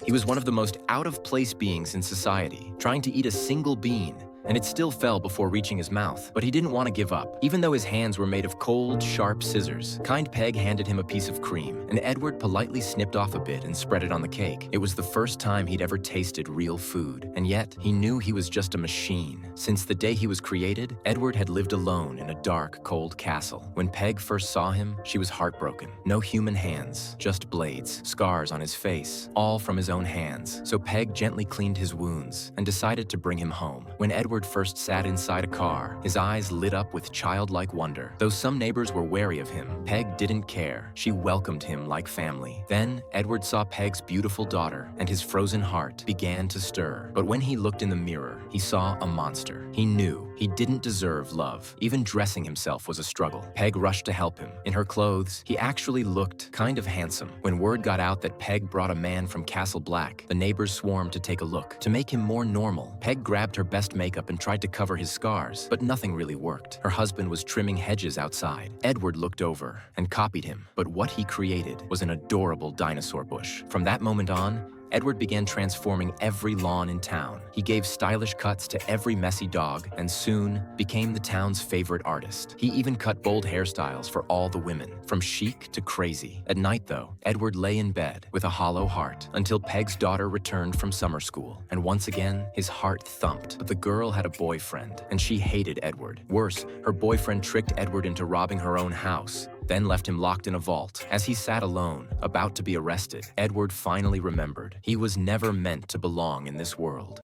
He was one of the most out-of-place beings in society, trying to eat a single bean, and it still fell before reaching his mouth. But he didn't want to give up. Even though his hands were made of cold, sharp scissors, kind Peg handed him a piece of cream, and Edward politely snipped off a bit and spread it on the cake. It was the first time he'd ever tasted real food, and yet he knew he was just a machine. Since the day he was created, Edward had lived alone in a dark, cold castle. When Peg first saw him, she was heartbroken. No human hands, just blades, scars on his face, all from his own hands. So Peg gently cleaned his wounds and decided to bring him home. When Edward first sat inside a car, his eyes lit up with childlike wonder. Though some neighbors were wary of him, Peg didn't care. She welcomed him like family. Then, Edward saw Peg's beautiful daughter, and his frozen heart began to stir. But when he looked in the mirror, he saw a monster. He knew he didn't deserve love. Even dressing himself was a struggle. Peg rushed to help him. In her clothes, he actually looked kind of handsome. When word got out that Peg brought a man from Castle Black, the neighbors swarmed to take a look. To make him more normal, Peg grabbed her best makeup and tried to cover his scars, but nothing really worked. Her husband was trimming hedges outside. Edward looked over and copied him, but what he created was an adorable dinosaur bush. From that moment on, Edward began transforming every lawn in town. He gave stylish cuts to every messy dog and soon became the town's favorite artist. He even cut bold hairstyles for all the women, from chic to crazy. At night, though, Edward lay in bed with a hollow heart until Peg's daughter returned from summer school. And once again, his heart thumped. But the girl had a boyfriend, and she hated Edward. Worse, her boyfriend tricked Edward into robbing her own house, then left him locked in a vault. As he sat alone, about to be arrested, Edward finally remembered he was never meant to belong in this world.